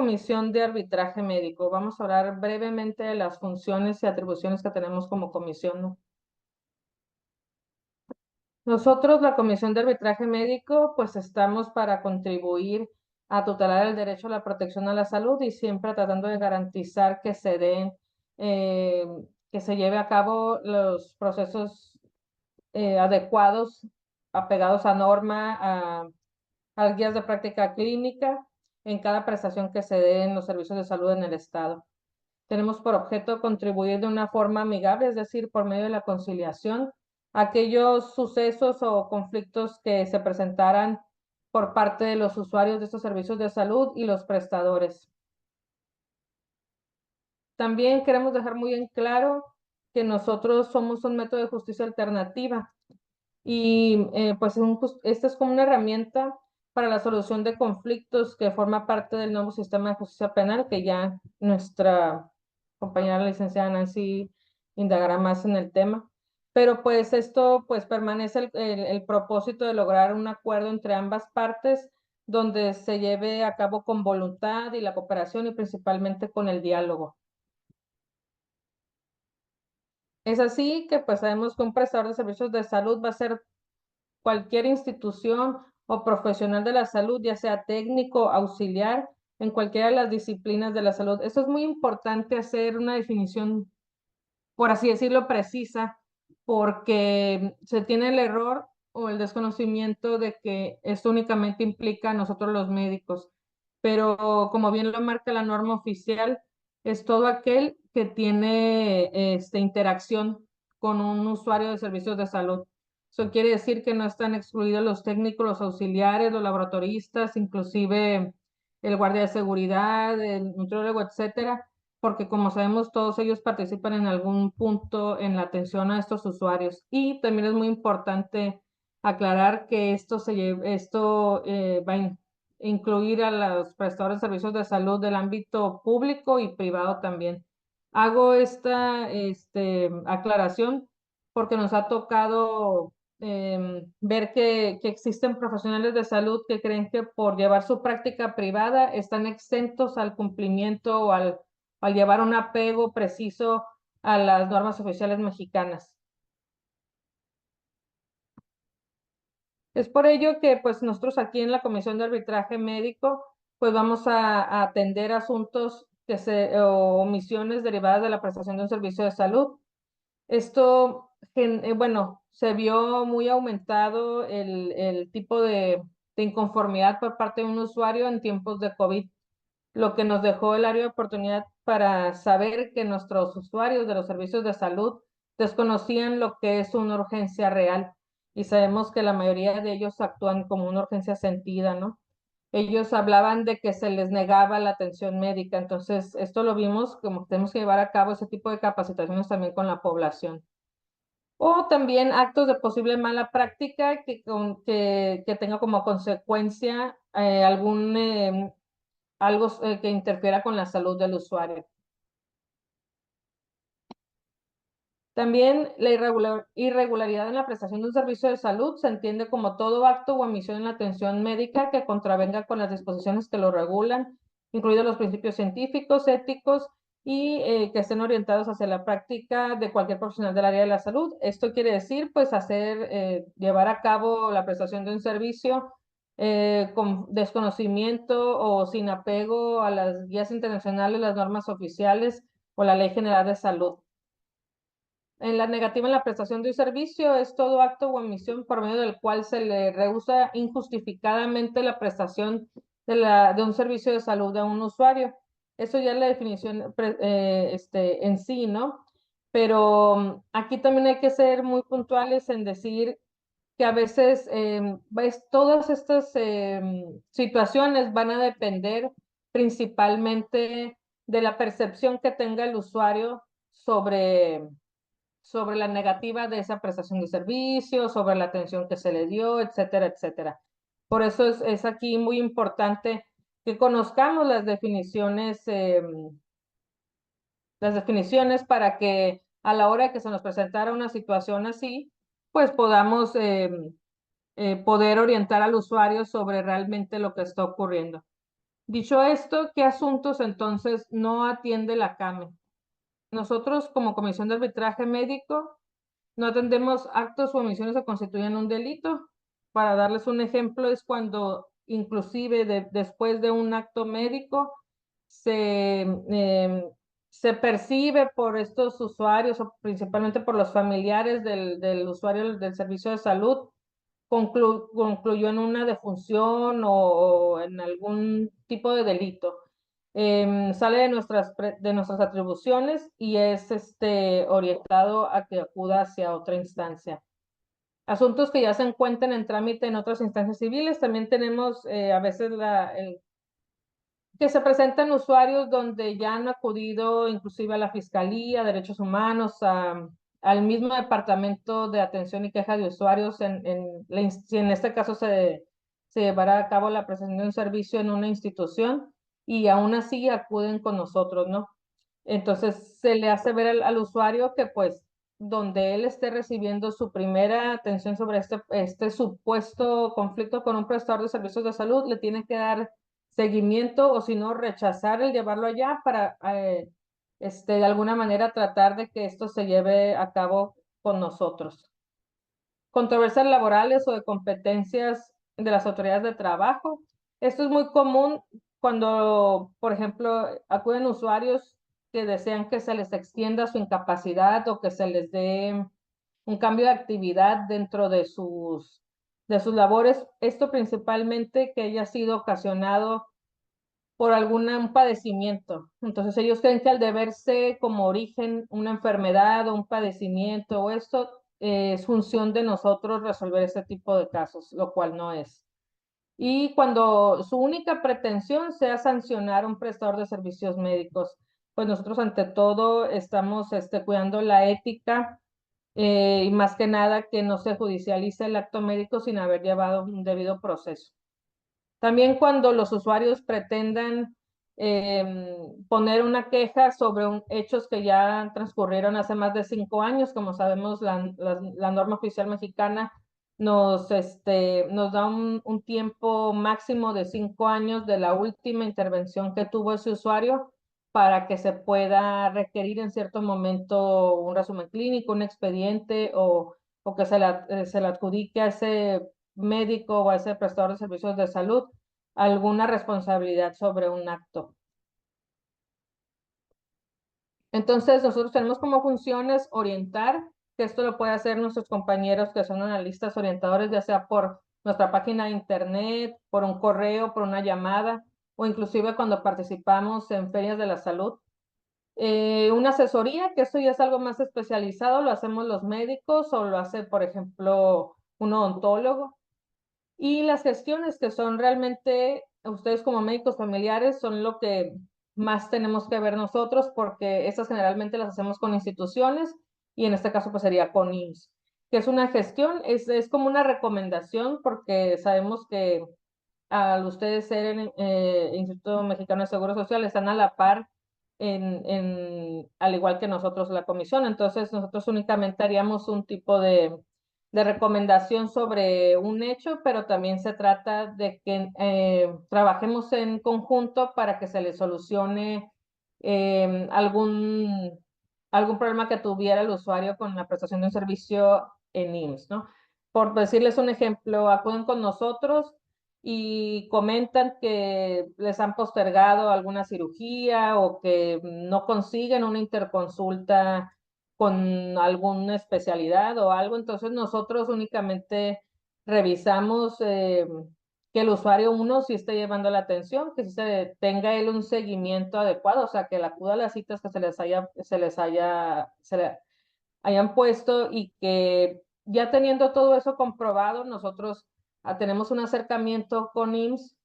comisión de arbitraje médico? Vamos a hablar brevemente de las funciones y atribuciones que tenemos como comisión, ¿no? Nosotros, la Comisión de Arbitraje Médico, pues estamos para contribuir a tutelar el derecho a la protección a la salud y siempre tratando de garantizar que se den, eh, que se lleve a cabo los procesos adecuados, apegados a norma, a guías de práctica clínica en cada prestación que se dé en los servicios de salud en el Estado. Tenemos por objeto contribuir de una forma amigable, es decir, por medio de la conciliación, a aquellos sucesos o conflictos que se presentaran por parte de los usuarios de estos servicios de salud y los prestadores. También queremos dejar muy en claro que nosotros somos un método de justicia alternativa y pues esta es como una herramienta para la solución de conflictos que forma parte del nuevo sistema de justicia penal que ya nuestra compañera la licenciada Nancy indagará más en el tema. Pero pues esto pues permanece el propósito de lograr un acuerdo entre ambas partes donde se lleve a cabo con voluntad y la cooperación y principalmente con el diálogo. Es así que pues sabemos que un prestador de servicios de salud va a ser cualquier institución o profesional de la salud, ya sea técnico, auxiliar, en cualquiera de las disciplinas de la salud. Esto es muy importante hacer una definición, por así decirlo, precisa, porque se tiene el error o el desconocimiento de que esto únicamente implica a nosotros los médicos. Pero como bien lo marca la norma oficial, es todo aquel que tiene interacción con un usuario de servicios de salud. Eso quiere decir que no están excluidos los técnicos, los auxiliares, los laboratoristas, inclusive el guardia de seguridad, el nutriólogo, etcétera, porque como sabemos, todos ellos participan en algún punto en la atención a estos usuarios. Y también es muy importante aclarar que esto va a incluir a los prestadores de servicios de salud del ámbito público y privado también. Hago esta aclaración porque nos ha tocado ver que existen profesionales de salud que creen que por llevar su práctica privada están exentos al cumplimiento o al llevar un apego preciso a las normas oficiales mexicanas. Es por ello que pues nosotros aquí en la Comisión de Arbitraje Médico pues vamos a atender asuntos o omisiones derivadas de la prestación de un servicio de salud. Esto, bueno, se vio muy aumentado el tipo de inconformidad por parte de un usuario en tiempos de COVID, lo que nos dejó el área de oportunidad para saber que nuestros usuarios de los servicios de salud desconocían lo que es una urgencia real y sabemos que la mayoría de ellos actúan como una urgencia sentida, ¿no? Ellos hablaban de que se les negaba la atención médica, entonces esto lo vimos como que tenemos que llevar a cabo ese tipo de capacitaciones también con la población. O también actos de posible mala práctica que tenga como consecuencia algo que interfiera con la salud del usuario. También la irregularidad en la prestación de un servicio de salud se entiende como todo acto o omisión en la atención médica que contravenga con las disposiciones que lo regulan, incluidos los principios científicos, éticos y que estén orientados hacia la práctica de cualquier profesional del área de la salud. Esto quiere decir, pues, llevar a cabo la prestación de un servicio con desconocimiento o sin apego a las guías internacionales, las normas oficiales o la Ley General de Salud. En la negativa en la prestación de un servicio es todo acto o omisión por medio del cual se le rehúsa injustificadamente la prestación de un servicio de salud a un usuario. Eso ya es la definición en sí, ¿no? Pero aquí también hay que ser muy puntuales en decir que a veces todas estas situaciones van a depender principalmente de la percepción que tenga el usuario sobre la negativa de esa prestación de servicio, sobre la atención que se le dio, etcétera, etcétera. Por eso es aquí muy importante que conozcamos las definiciones para que a la hora que se nos presentara una situación así, pues podamos poder orientar al usuario sobre realmente lo que está ocurriendo. Dicho esto, ¿qué asuntos entonces no atiende la CAME? Nosotros, como Comisión de Arbitraje Médico, no atendemos actos o omisiones que constituyen un delito. Para darles un ejemplo, es cuando inclusive después de un acto médico se, se percibe por estos usuarios o principalmente por los familiares del usuario del servicio de salud, concluyó en una defunción o en algún tipo de delito. Sale de nuestras atribuciones y es orientado a que acuda hacia otra instancia. Asuntos que ya se encuentran en trámite en otras instancias civiles, también tenemos a veces que se presentan usuarios donde ya han acudido inclusive a la Fiscalía, Derechos Humanos, al mismo Departamento de Atención y Queja de Usuarios, si en este caso se llevará a cabo la prestación de un servicio en una institución y aún así acuden con nosotros, ¿no? Entonces se le hace ver al usuario que pues donde él esté recibiendo su primera atención sobre este supuesto conflicto con un prestador de servicios de salud, le tiene que dar seguimiento o si no rechazar el llevarlo allá para de alguna manera tratar de que esto se lleve a cabo con nosotros. Controversias laborales o de competencias de las autoridades de trabajo. Esto es muy común cuando, por ejemplo, acuden usuarios que desean que se les extienda su incapacidad o que se les dé un cambio de actividad dentro de sus labores. Esto principalmente que haya sido ocasionado por un padecimiento. Entonces ellos creen que al deberse como origen una enfermedad o un padecimiento o esto, es función de nosotros resolver este tipo de casos, lo cual no es. Y cuando su única pretensión sea sancionar a un prestador de servicios médicos, pues nosotros ante todo estamos cuidando la ética y más que nada que no se judicialice el acto médico sin haber llevado un debido proceso. También cuando los usuarios pretendan poner una queja sobre hechos que ya transcurrieron hace más de 5 años, como sabemos, la norma oficial mexicana nos da un tiempo máximo de 5 años de la última intervención que tuvo ese usuario para que se pueda requerir en cierto momento un resumen clínico, un expediente o que se le adjudique a ese médico o a ese prestador de servicios de salud alguna responsabilidad sobre un acto. Entonces, nosotros tenemos como funciones orientar, que esto lo puede hacer nuestros compañeros que son analistas orientadores, ya sea por nuestra página de internet, por un correo, por una llamada, o inclusive cuando participamos en ferias de la salud. Una asesoría, que esto ya es algo más especializado, lo hacemos los médicos o lo hace, por ejemplo, un odontólogo. Y las gestiones que son realmente, ustedes como médicos familiares, son lo que más tenemos que ver nosotros porque estas generalmente las hacemos con instituciones y en este caso pues sería con IMSS, que es una gestión, es como una recomendación porque sabemos que al ustedes ser el Instituto Mexicano de Seguro Social están a la par al igual que nosotros la comisión, entonces nosotros únicamente haríamos un tipo de recomendación sobre un hecho, pero también se trata de que trabajemos en conjunto para que se le solucione algún problema que tuviera el usuario con la prestación de un servicio en IMSS, ¿no? Por decirles un ejemplo, acuden con nosotros y comentan que les han postergado alguna cirugía o que no consiguen una interconsulta con alguna especialidad o algo, entonces nosotros únicamente revisamos que el usuario uno sí esté llevando la atención, que sí tenga él un seguimiento adecuado, o sea, que le acuda a las citas que se le hayan puesto y que ya teniendo todo eso comprobado, nosotros tenemos un acercamiento con IMSS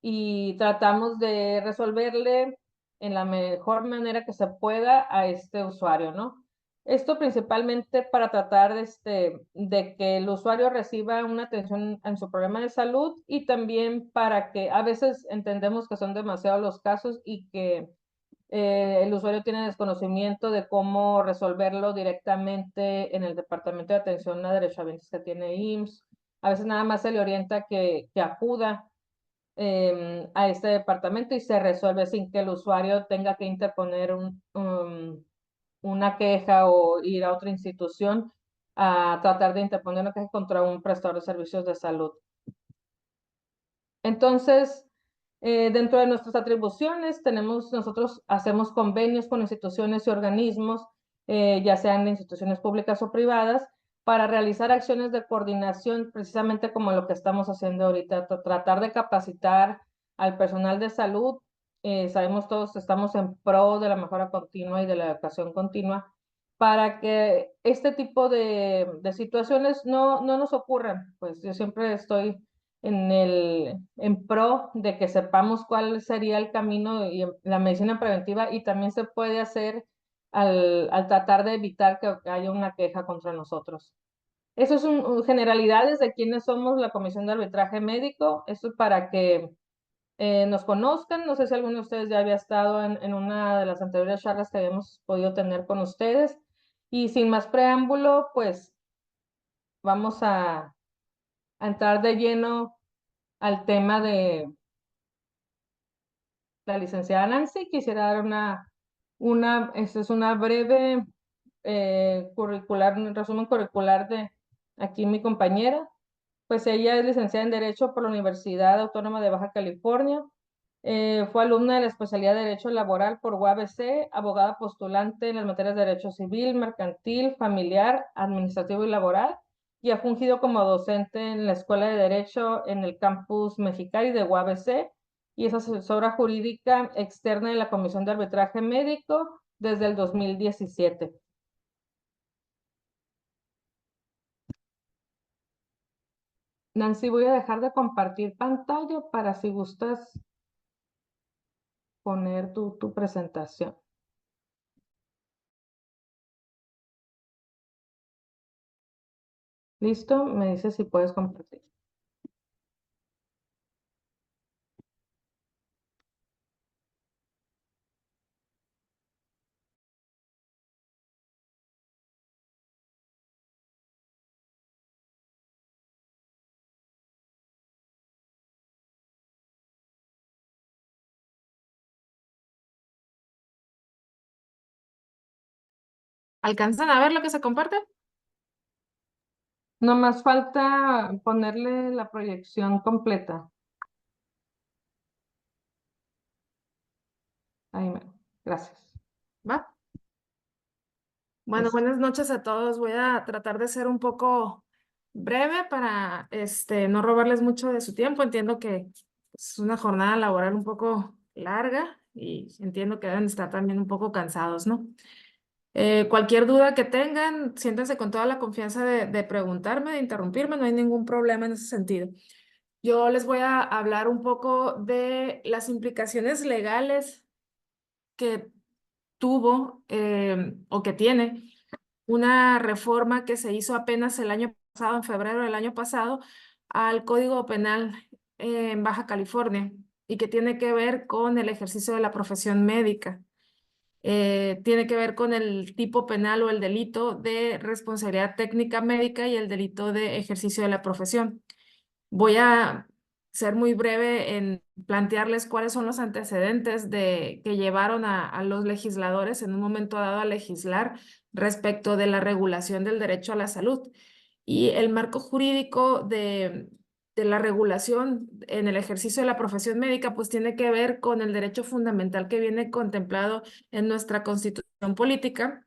y tratamos de resolverle en la mejor manera que se pueda a este usuario, ¿no? Esto principalmente para tratar de que el usuario reciba una atención en su problema de salud y también para que a veces entendemos que son demasiados los casos y que el usuario tiene desconocimiento de cómo resolverlo directamente en el Departamento de Atención a Derechohabientes que tiene IMSS. A veces nada más se le orienta que acuda a este departamento y se resuelve sin que el usuario tenga que interponer una queja o ir a otra institución a tratar de interponer una queja contra un prestador de servicios de salud. Entonces, dentro de nuestras atribuciones, nosotros hacemos convenios con instituciones y organismos, ya sean instituciones públicas o privadas, para realizar acciones de coordinación, precisamente como lo que estamos haciendo ahorita, tratar de capacitar al personal de salud. Sabemos todos que estamos en pro de la mejora continua y de la educación continua, para que este tipo de situaciones no nos ocurran. Pues yo siempre estoy en pro de que sepamos cuál sería el camino y la medicina preventiva, y también se puede hacer al tratar de evitar que haya una queja contra nosotros. Eso es generalidades de quiénes somos la Comisión de Arbitraje Médico. Eso es para que nos conozcan. No sé si alguno de ustedes ya había estado en una de las anteriores charlas que habíamos podido tener con ustedes. Y sin más preámbulo, pues vamos a entrar de lleno al tema de la licenciada Nancy. Quisiera dar esta es una breve un resumen curricular de aquí mi compañera. Pues ella es licenciada en Derecho por la Universidad Autónoma de Baja California. Fue alumna de la especialidad de Derecho Laboral por UABC, abogada postulante en las materias de Derecho Civil, Mercantil, Familiar, Administrativo y Laboral, y ha fungido como docente en la Escuela de Derecho en el campus Mexicali de UABC, y es asesora jurídica externa de la Comisión de Arbitraje Médico desde el 2017. Nancy, voy a dejar de compartir pantalla para si gustas poner tu presentación. ¿Listo? Me dices si puedes compartir. ¿Alcanzan a ver lo que se comparte? Nomás falta ponerle la proyección completa. Ahí, gracias. ¿Va? Bueno, Listo. buenas noches a todos. Voy a tratar de ser un poco breve para no robarles mucho de su tiempo. Entiendo que es una jornada laboral un poco larga y entiendo que deben estar también un poco cansados, ¿no? Cualquier duda que tengan, siéntense con toda la confianza de preguntarme, de interrumpirme, no hay ningún problema en ese sentido. Yo les voy a hablar un poco de las implicaciones legales que tuvo o que tiene una reforma que se hizo apenas el año pasado, en febrero del año pasado, al Código Penal en Baja California, y que tiene que ver con el ejercicio de la profesión médica. Tiene que ver con el tipo penal o el delito de responsabilidad técnica médica y el delito de ejercicio de la profesión. Voy a ser muy breve en plantearles cuáles son los antecedentes que llevaron a los legisladores en un momento dado a legislar respecto de la regulación del derecho a la salud. Y el marco jurídico de la regulación en el ejercicio de la profesión médica, pues tiene que ver con el derecho fundamental que viene contemplado en nuestra Constitución política,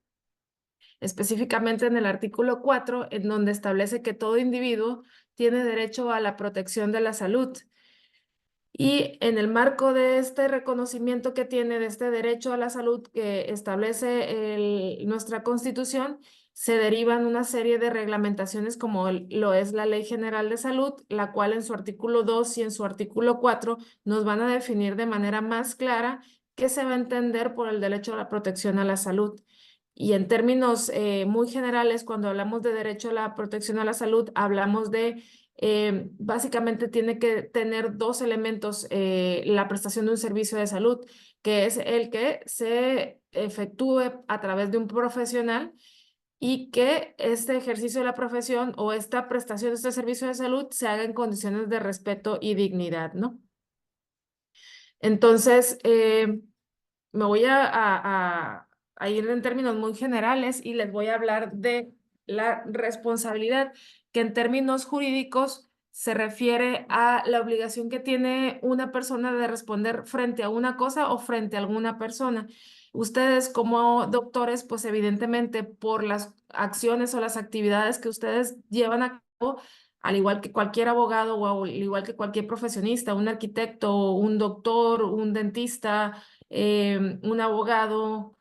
específicamente en el artículo 4, en donde establece que todo individuo tiene derecho a la protección de la salud. Y en el marco de este reconocimiento que tiene de este derecho a la salud que establece nuestra Constitución, se derivan una serie de reglamentaciones como lo es la Ley General de Salud, la cual en su artículo 2 y en su artículo 4 nos van a definir de manera más clara qué se va a entender por el derecho a la protección a la salud. Y en términos muy generales, cuando hablamos de derecho a la protección a la salud, hablamos de básicamente tiene que tener dos elementos, la prestación de un servicio de salud, que es el que se efectúe a través de un profesional, y que este ejercicio de la profesión o esta prestación de este servicio de salud se haga en condiciones de respeto y dignidad, ¿no? Entonces, me voy a ir en términos muy generales y les voy a hablar de la responsabilidad, que en términos jurídicos se refiere a la obligación que tiene una persona de responder frente a una cosa o frente a alguna persona. Ustedes como doctores, pues evidentemente por las acciones o las actividades que ustedes llevan a cabo, al igual que cualquier abogado o al igual que cualquier profesionista, un arquitecto, un doctor, un dentista, un abogado,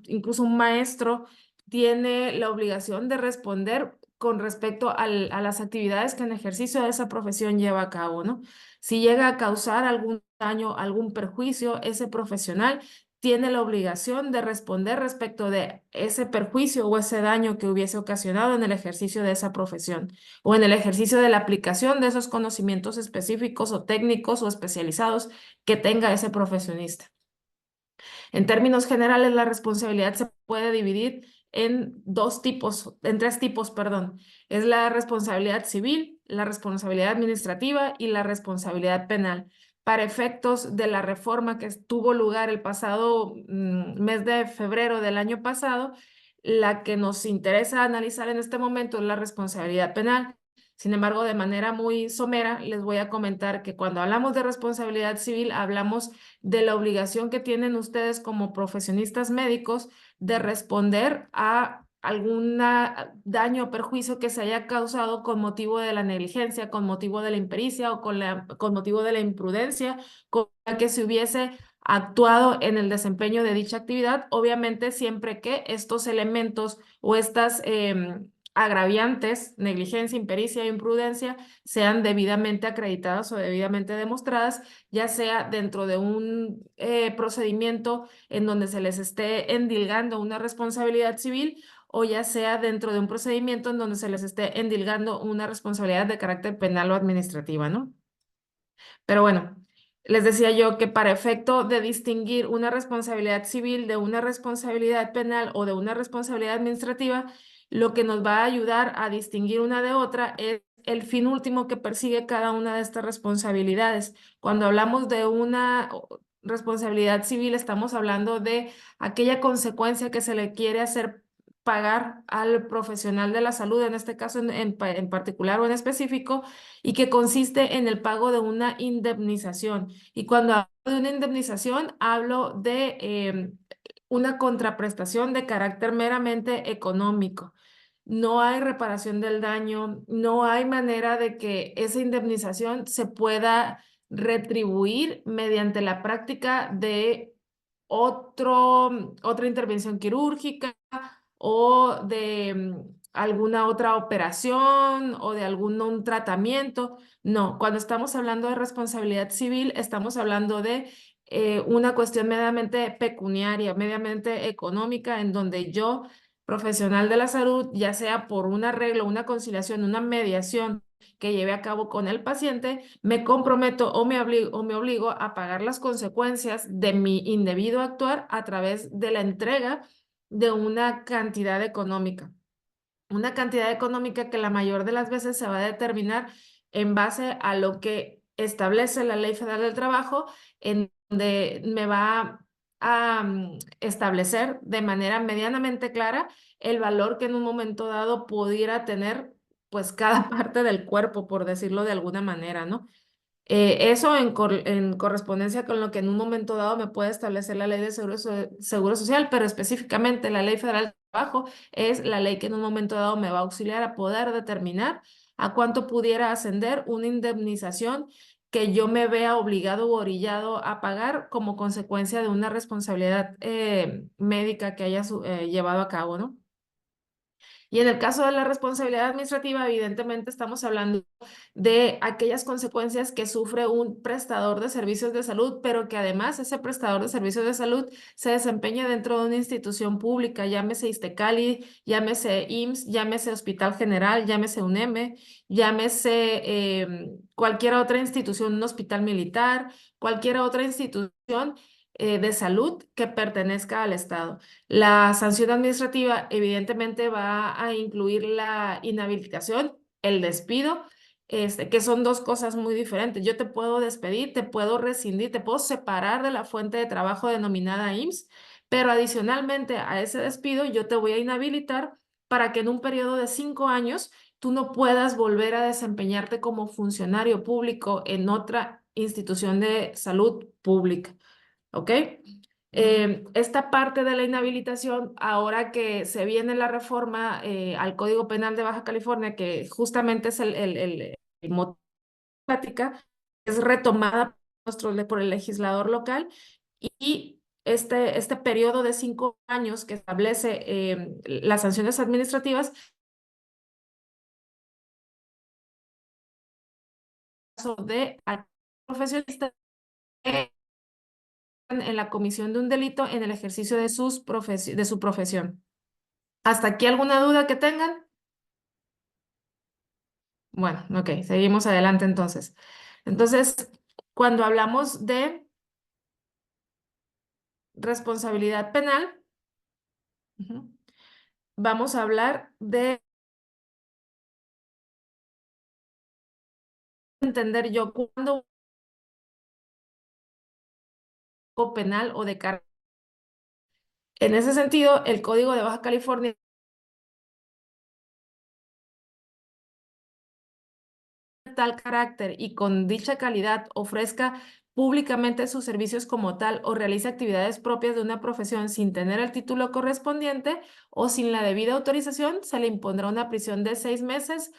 incluso un maestro, tiene la obligación de responder con respecto a las actividades que en ejercicio de esa profesión lleva a cabo, ¿no? Si llega a causar algún daño, algún perjuicio, ese profesional tiene la obligación de responder respecto de ese perjuicio o ese daño que hubiese ocasionado en el ejercicio de esa profesión o en el ejercicio de la aplicación de esos conocimientos específicos o técnicos o especializados que tenga ese profesionista. En términos generales, la responsabilidad se puede dividir en tres tipos, perdón. Es la responsabilidad civil, la responsabilidad administrativa y la responsabilidad penal. Para efectos de la reforma que tuvo lugar el pasado mes de febrero del año pasado, la que nos interesa analizar en este momento es la responsabilidad penal. Sin embargo, de manera muy somera, les voy a comentar que cuando hablamos de responsabilidad civil, hablamos de la obligación que tienen ustedes como profesionistas médicos de responder a algún daño o perjuicio que se haya causado con motivo de la negligencia, con motivo de la impericia o con motivo de la imprudencia, con la que se hubiese actuado en el desempeño de dicha actividad, obviamente siempre que estos elementos o estas agraviantes, negligencia, impericia e imprudencia, sean debidamente acreditadas o debidamente demostradas, ya sea dentro de un procedimiento en donde se les esté endilgando una responsabilidad civil o ya sea dentro de un procedimiento en donde se les esté endilgando una responsabilidad de carácter penal o administrativa, ¿no? Pero bueno, les decía yo que para efecto de distinguir una responsabilidad civil de una responsabilidad penal o de una responsabilidad administrativa, lo que nos va a ayudar a distinguir una de otra es el fin último que persigue cada una de estas responsabilidades. Cuando hablamos de una responsabilidad civil, estamos hablando de aquella consecuencia que se le quiere hacer pagar al profesional de la salud, en este caso en particular o en específico, y que consiste en el pago de una indemnización. Y cuando hablo de una indemnización, hablo de una contraprestación de carácter meramente económico. No hay reparación del daño, no hay manera de que esa indemnización se pueda retribuir mediante la práctica de otra intervención quirúrgica o de alguna otra operación o de algún un tratamiento. No, cuando estamos hablando de responsabilidad civil, estamos hablando de una cuestión mediamente pecuniaria, mediamente económica, en donde yo, profesional de la salud, ya sea por un arreglo, una conciliación, una mediación que lleve a cabo con el paciente, me comprometo o me obligo a pagar las consecuencias de mi indebido actuar a través de la entrega de una cantidad económica. Una cantidad económica que la mayor de las veces se va a determinar en base a lo que establece la Ley Federal del Trabajo, en donde me va a establecer de manera medianamente clara el valor que en un momento dado pudiera tener pues cada parte del cuerpo, por decirlo de alguna manera, ¿no? Eso en correspondencia con lo que en un momento dado me puede establecer la ley de seguro social, pero específicamente la ley federal del trabajo es la ley que en un momento dado me va a auxiliar a poder determinar a cuánto pudiera ascender una indemnización que yo me vea obligado u orillado a pagar como consecuencia de una responsabilidad médica que haya llevado a cabo, ¿no? Y en el caso de la responsabilidad administrativa, evidentemente estamos hablando de aquellas consecuencias que sufre un prestador de servicios de salud, pero que además ese prestador de servicios de salud se desempeña dentro de una institución pública, llámese Iztecali, llámese IMSS, llámese Hospital General, llámese UNEM, llámese cualquier otra institución, un hospital militar, cualquier otra institución de salud que pertenezca al Estado. La sanción administrativa evidentemente va a incluir la inhabilitación, el despido que son dos cosas muy diferentes. Yo te puedo despedir, te puedo rescindir, te puedo separar de la fuente de trabajo denominada IMSS, pero adicionalmente a ese despido yo te voy a inhabilitar para que en un periodo de 5 años tú no puedas volver a desempeñarte como funcionario público en otra institución de salud pública. ¿Ok? Esta parte de la inhabilitación, ahora que se viene la reforma al Código Penal de Baja California, que justamente es el motivo de la plática, es retomada por el legislador local y este periodo de 5 años que establece las sanciones administrativas son de profesionistas en la comisión de un delito en el ejercicio de de su profesión. ¿Hasta aquí alguna duda que tengan? Bueno, ok, seguimos adelante entonces. Entonces, cuando hablamos de responsabilidad penal, ujú, vamos a hablar de entender yo cuándo penal o de cargo. En ese sentido, el Código de Baja California tal carácter y con dicha calidad ofrezca públicamente sus servicios como tal o realice actividades propias de una profesión sin tener el título correspondiente o sin la debida autorización, se le impondrá una prisión de 6 meses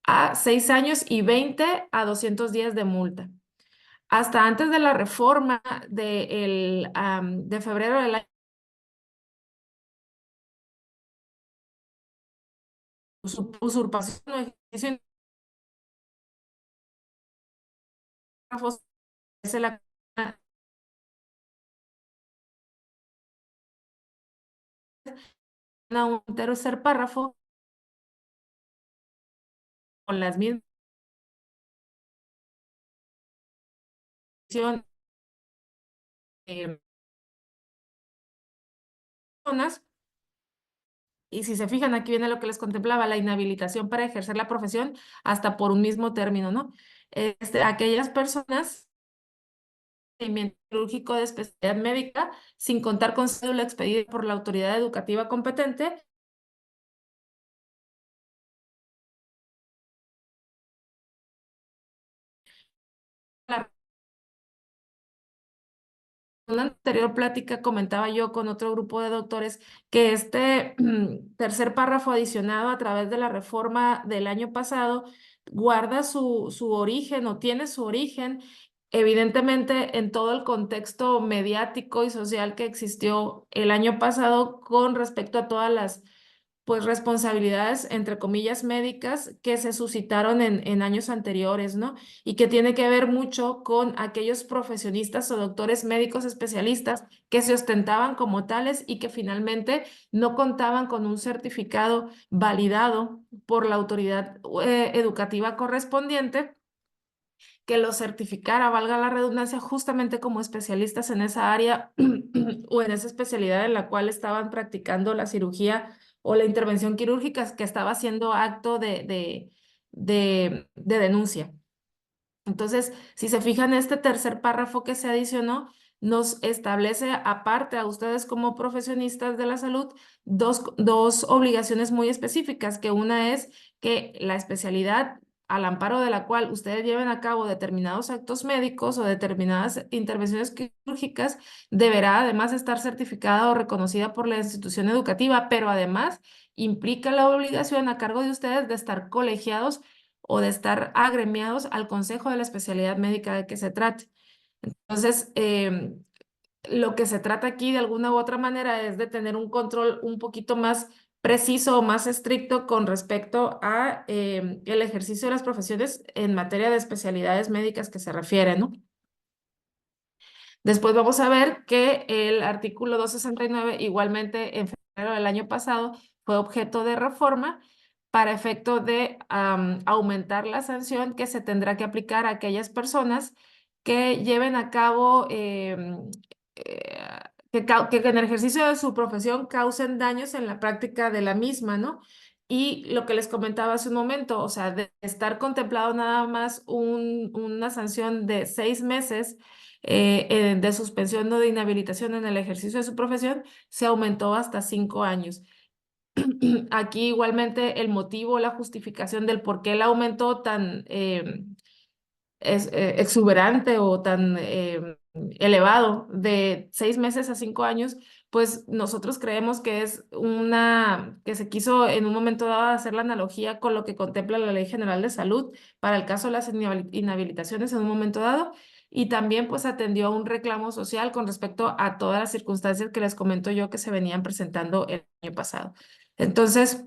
a 6 años y 20 a 200 días de multa. Hasta antes de la reforma de febrero del año, usurpación o ejercicio es un tercer párrafo con las mismas eh, personas. Y si se fijan, aquí viene lo que les contemplaba, la inhabilitación para ejercer la profesión hasta por un mismo término, ¿no? Aquellas personas procedimiento quirúrgico de especialidad médica sin contar con cédula expedida por la autoridad educativa competente. La una anterior plática comentaba yo con otro grupo de doctores que este tercer párrafo adicionado a través de la reforma del año pasado guarda su origen o tiene su origen evidentemente en todo el contexto mediático y social que existió el año pasado con respecto a todas las pues responsabilidades, entre comillas, médicas que se suscitaron en años anteriores, ¿no? Y que tiene que ver mucho con aquellos profesionistas o doctores médicos especialistas que se ostentaban como tales y que finalmente no contaban con un certificado validado por la autoridad educativa correspondiente que los certificara, valga la redundancia, justamente como especialistas en esa área o en esa especialidad en la cual estaban practicando la cirugía o la intervención quirúrgica que estaba haciendo acto de denuncia. Entonces, si se fijan, este tercer párrafo que se adicionó nos establece, aparte a ustedes como profesionistas de la salud, dos obligaciones muy específicas, que una es que la especialidad al amparo de la cual ustedes lleven a cabo determinados actos médicos o determinadas intervenciones quirúrgicas, deberá además estar certificada o reconocida por la institución educativa, pero además implica la obligación a cargo de ustedes de estar colegiados o de estar agremiados al consejo de la especialidad médica de que se trate. Entonces, lo que se trata aquí de alguna u otra manera es de tener un control un poquito más preciso o más estricto con respecto a el ejercicio de las profesiones en materia de especialidades médicas que se refiere, ¿no? Después vamos a ver que el artículo 269, igualmente en febrero del año pasado, fue objeto de reforma para efecto de aumentar la sanción que se tendrá que aplicar a aquellas personas que lleven a cabo, eh, que en el ejercicio de su profesión causen daños en la práctica de la misma, ¿no? Y lo que les comentaba hace un momento, o sea, de estar contemplado nada más una sanción de 6 meses de suspensión o de inhabilitación en el ejercicio de su profesión, se aumentó hasta 5 años. Aquí igualmente el motivo, la justificación del por qué el aumento tan exuberante o tan elevado de 6 meses a 5 años, pues nosotros creemos que es que se quiso en un momento dado hacer la analogía con lo que contempla la Ley General de Salud para el caso de las inhabilitaciones en un momento dado. Y también pues atendió a un reclamo social con respecto a todas las circunstancias que les comento yo que se venían presentando el año pasado. Entonces,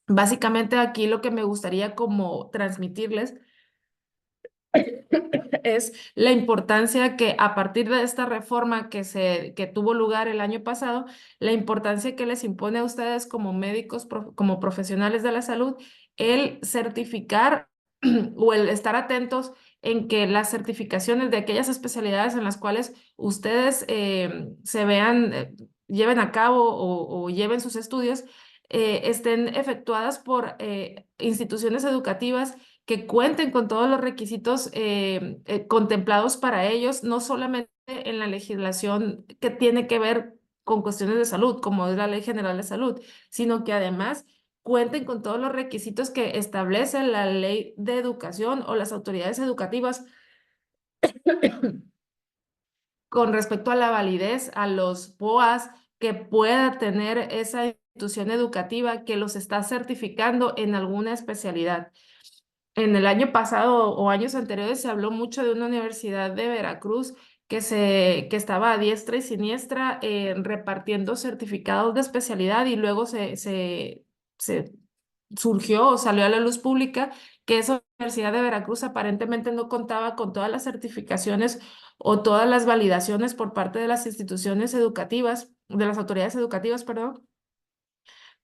básicamente aquí lo que me gustaría como transmitirles es la importancia que a partir de esta reforma que tuvo lugar el año pasado, la importancia que les impone a ustedes como médicos, como profesionales de la salud, el certificar o el estar atentos en que las certificaciones de aquellas especialidades en las cuales ustedes se vean, lleven a cabo o lleven sus estudios, estén efectuadas por instituciones educativas que cuenten con todos los requisitos contemplados para ellos, no solamente en la legislación que tiene que ver con cuestiones de salud, como es la Ley General de Salud, sino que además cuenten con todos los requisitos que establece la Ley de Educación o las autoridades educativas con respecto a la validez, a los POAS que pueda tener esa institución educativa que los está certificando en alguna especialidad. En el año pasado o años anteriores se habló mucho de una universidad de Veracruz que estaba a diestra y siniestra repartiendo certificados de especialidad y luego se surgió o salió a la luz pública que esa Universidad de Veracruz aparentemente no contaba con todas las certificaciones o todas las validaciones por parte de las instituciones educativas, de las autoridades educativas, perdón,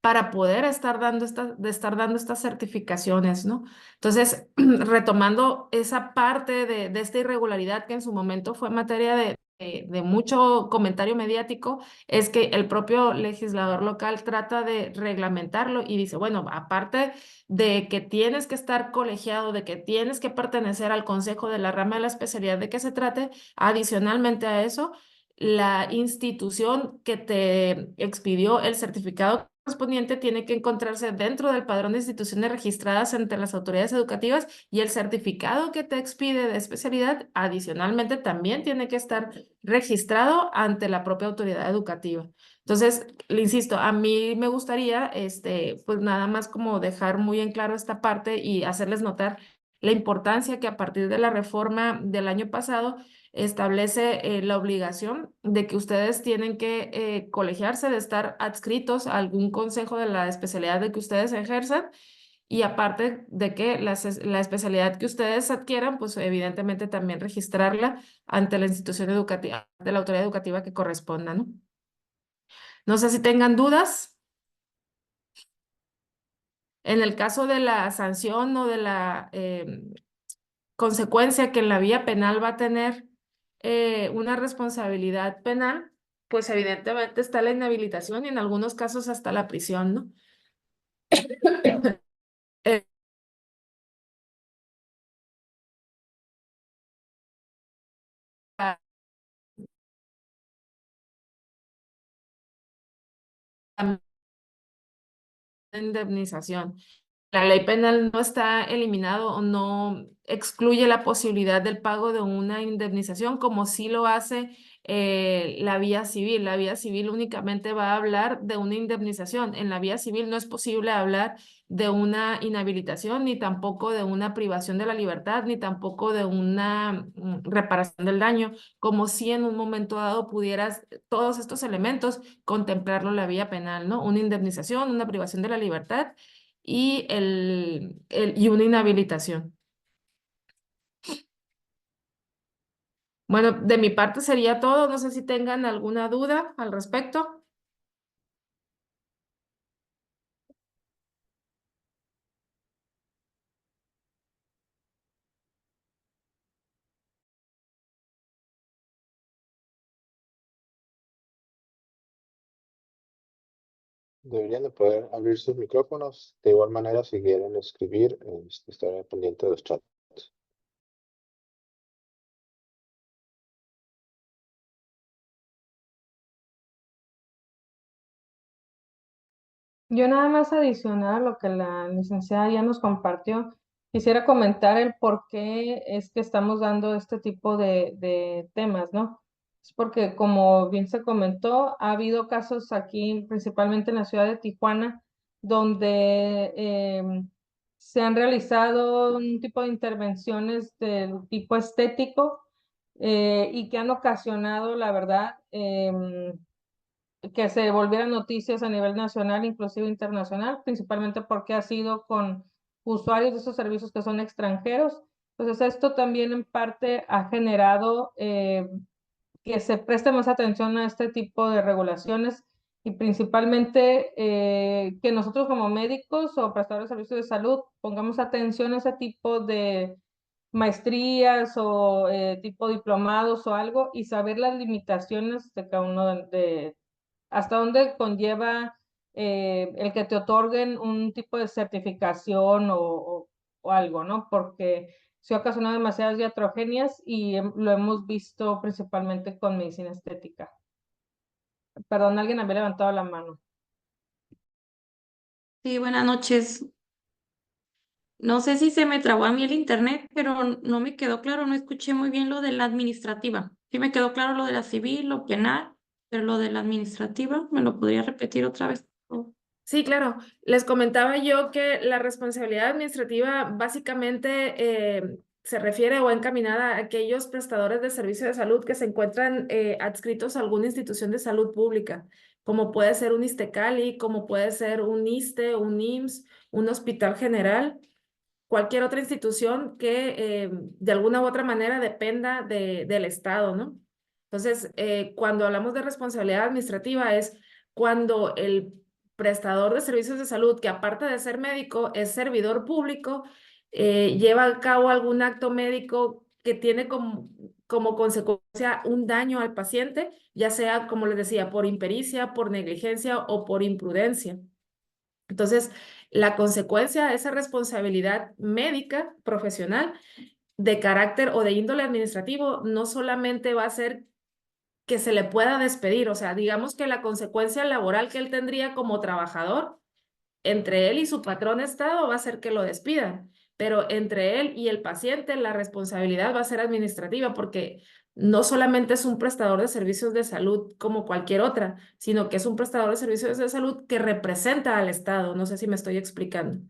para poder estar dando estas certificaciones, ¿no? Entonces, retomando esa parte de esta irregularidad que en su momento fue materia de mucho comentario mediático, es que el propio legislador local trata de reglamentarlo y dice, bueno, aparte de que tienes que estar colegiado, de que tienes que pertenecer al consejo de la rama de la especialidad de que se trate, adicionalmente a eso, la institución que te expidió el certificado correspondiente tiene que encontrarse dentro del padrón de instituciones registradas ante las autoridades educativas y el certificado que te expide de especialidad adicionalmente también tiene que estar registrado ante la propia autoridad educativa. Entonces, le insisto, a mí me gustaría, pues nada más como dejar muy en claro esta parte y hacerles notar la importancia que a partir de la reforma del año pasado establece la obligación de que ustedes tienen que colegiarse, de estar adscritos a algún consejo de la especialidad de que ustedes ejerzan y aparte de que la especialidad que ustedes adquieran, pues evidentemente también registrarla ante la institución educativa, de la autoridad educativa que corresponda, ¿no? No sé si tengan dudas. En el caso de la sanción o de la consecuencia que en la vía penal va a tener una responsabilidad penal, pues evidentemente está la inhabilitación y en algunos casos hasta la prisión, ¿no? Eh, la indemnización. La ley penal no está eliminado o no excluye la posibilidad del pago de una indemnización como sí lo hace la vía civil. La vía civil únicamente va a hablar de una indemnización. En la vía civil no es posible hablar de una inhabilitación, ni tampoco de una privación de la libertad, ni tampoco de una reparación del daño, como si en un momento dado pudieras todos estos elementos contemplarlo en la vía penal, ¿no? Una indemnización, una privación de la libertad y una inhabilitación. Bueno, de mi parte sería todo. No sé si tengan alguna duda al respecto. deberían de poder abrir sus micrófonos. De igual manera, si quieren escribir, estaré pendiente de los chats. Yo nada más adicional a lo que la licenciada ya nos compartió, quisiera comentar el por qué es que estamos dando este tipo de temas, ¿no? Es porque, como bien se comentó, ha habido casos aquí, principalmente en la ciudad de Tijuana, donde se han realizado un tipo de intervenciones del tipo estético y que han ocasionado, la verdad, que se volvieran noticias a nivel nacional, inclusive internacional, principalmente porque ha sido con usuarios de esos servicios que son extranjeros. Entonces, esto también en parte ha generado que se preste más atención a este tipo de regulaciones y principalmente que nosotros como médicos o prestadores de servicios de salud pongamos atención a ese tipo de maestrías o tipo diplomados o algo y saber las limitaciones de cada uno hasta dónde conlleva el que te otorguen un tipo de certificación o algo, ¿no? Porque se ha ocasionado demasiadas iatrogenias y lo hemos visto principalmente con medicina estética. Perdón, alguien había levantado la mano. Sí, buenas noches. No sé si se me trabó a mí el internet, pero no me quedó claro, no escuché muy bien lo de la administrativa. Sí me quedó claro lo de la civil, lo penal, pero lo de la administrativa, ¿me lo podría repetir otra vez? Sí, claro. Les comentaba yo que la responsabilidad administrativa básicamente se refiere o encaminada a aquellos prestadores de servicios de salud que se encuentran adscritos a alguna institución de salud pública, como puede ser un ISTECALI, como puede ser un ISSSTE, un IMSS, un hospital general, cualquier otra institución que de alguna u otra manera dependa del Estado, ¿no? Entonces, cuando hablamos de responsabilidad administrativa es cuando el prestador de servicios de salud, que aparte de ser médico, es servidor público, lleva a cabo algún acto médico que tiene como consecuencia un daño al paciente, ya sea, como les decía, por impericia, por negligencia o por imprudencia. Entonces, la consecuencia de esa responsabilidad médica profesional de carácter o de índole administrativo no solamente va a ser que se le pueda despedir, o sea, digamos que la consecuencia laboral que él tendría como trabajador entre él y su patrón Estado va a ser que lo despidan, pero entre él y el paciente la responsabilidad va a ser administrativa porque no solamente es un prestador de servicios de salud como cualquier otra, sino que es un prestador de servicios de salud que representa al Estado. No sé si me estoy explicando.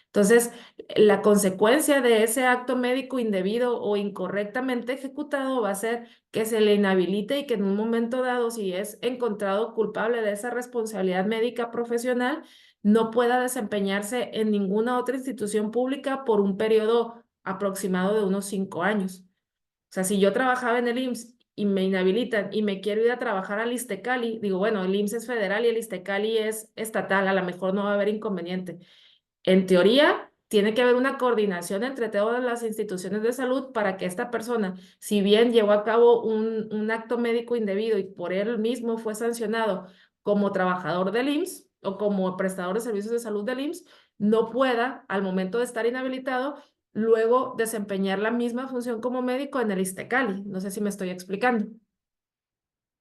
Entonces, la consecuencia de ese acto médico indebido o incorrectamente ejecutado va a ser que se le inhabilite y que en un momento dado, si es encontrado culpable de esa responsabilidad médica profesional, no pueda desempeñarse en ninguna otra institución pública por un periodo aproximado de unos 5 años. O sea, si yo trabajaba en el IMSS y me inhabilitan y me quiero ir a trabajar al ISTECALI, digo, bueno, el IMSS es federal y el ISTECALI es estatal, a lo mejor no va a haber inconveniente. En teoría, tiene que haber una coordinación entre todas las instituciones de salud para que esta persona, si bien llevó a cabo un acto médico indebido y por él mismo fue sancionado como trabajador del IMSS o como prestador de servicios de salud del IMSS, no pueda, al momento de estar inhabilitado, luego desempeñar la misma función como médico en el ISTECALI. No sé si me estoy explicando.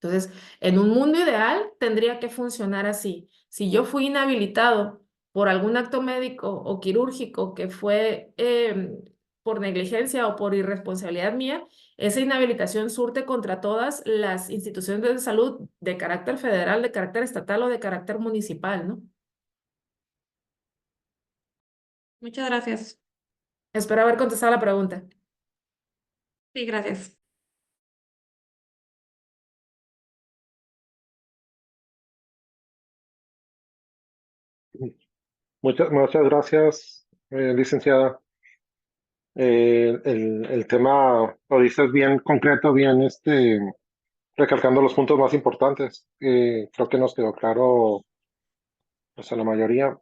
Entonces, en un mundo ideal tendría que funcionar así. Si yo fui inhabilitado por algún acto médico o quirúrgico que fue por negligencia o por irresponsabilidad mía, esa inhabilitación surte contra todas las instituciones de salud de carácter federal, de carácter estatal o de carácter municipal, ¿no? Muchas gracias. Espero haber contestado la pregunta. Sí, gracias. Muchas gracias, licenciada. El tema lo dices bien concreto, bien recalcando los puntos más importantes. Creo que nos quedó claro, pues a la mayoría.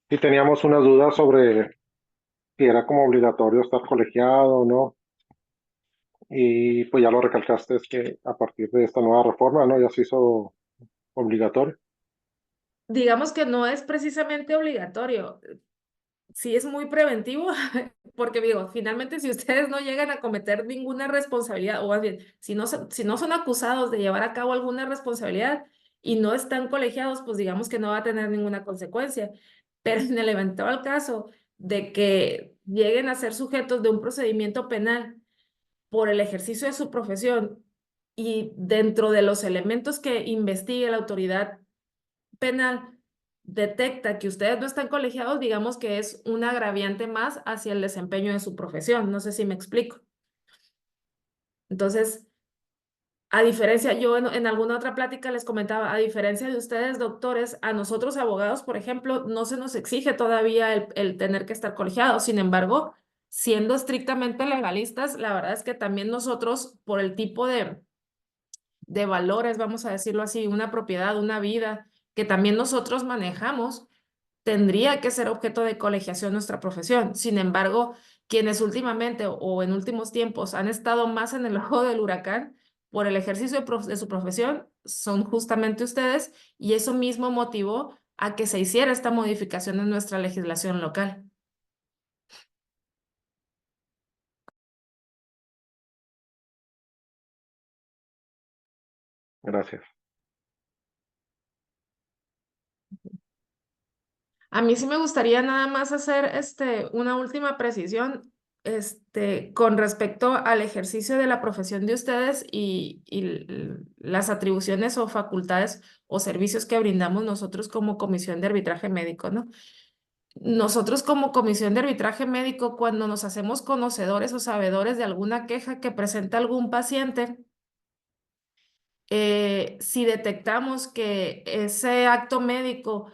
Y teníamos una duda sobre si era como obligatorio estar colegiado o no. Y pues ya lo recalcaste, es que a partir de esta nueva reforma, ¿no? Ya se hizo obligatorio. digamos que no es precisamente obligatorio. Sí es muy preventivo, porque digo, finalmente si ustedes no llegan a cometer ninguna responsabilidad, o más bien, si no son acusados de llevar a cabo alguna responsabilidad y no están colegiados, pues digamos que no va a tener ninguna consecuencia. Pero en el eventual caso de que lleguen a ser sujetos de un procedimiento penal por el ejercicio de su profesión y dentro de los elementos que investigue la autoridad penal detecta que ustedes no están colegiados, digamos que es un agraviante más hacia el desempeño de su profesión. No sé si me explico. Entonces, a diferencia, yo en alguna otra plática les comentaba, a diferencia de ustedes, doctores, a nosotros abogados, por ejemplo, no se nos exige todavía el tener que estar colegiados. Sin embargo, siendo estrictamente legalistas, la verdad es que también nosotros, por el tipo de valores, vamos a decirlo así, una propiedad, una vida, que también nosotros manejamos, tendría que ser objeto de colegiación nuestra profesión. Sin embargo, quienes últimamente o en últimos tiempos han estado más en el ojo del huracán por el ejercicio de su profesión son justamente ustedes, y eso mismo motivó a que se hiciera esta modificación en nuestra legislación local. Gracias. A mí sí me gustaría nada más hacer una última precisión con respecto al ejercicio de la profesión de ustedes y las atribuciones o facultades o servicios que brindamos nosotros como Comisión de Arbitraje Médico, ¿no? Nosotros como Comisión de Arbitraje Médico, cuando nos hacemos conocedores o sabedores de alguna queja que presenta algún paciente, si detectamos que ese acto médico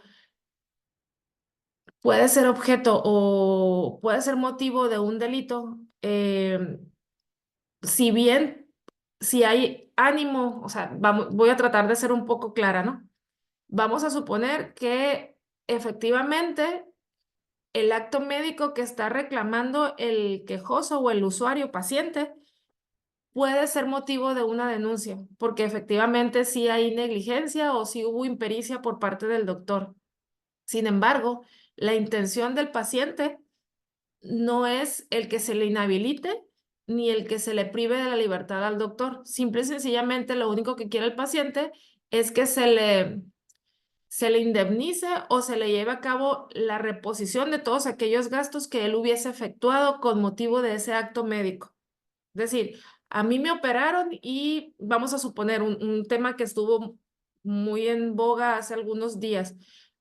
puede ser objeto o puede ser motivo de un delito, si bien, si hay ánimo, o sea, voy a tratar de ser un poco clara, ¿no? Vamos a suponer que efectivamente el acto médico que está reclamando el quejoso o el usuario paciente puede ser motivo de una denuncia, porque efectivamente sí hay negligencia o sí hubo impericia por parte del doctor. Sin embargo, la intención del paciente no es el que se le inhabilite ni el que se le prive de la libertad al doctor. Simple y sencillamente lo único que quiere el paciente es que se le indemnice o se le lleve a cabo la reposición de todos aquellos gastos que él hubiese efectuado con motivo de ese acto médico. Es decir, a mí me operaron y vamos a suponer un tema que estuvo muy en boga hace algunos días.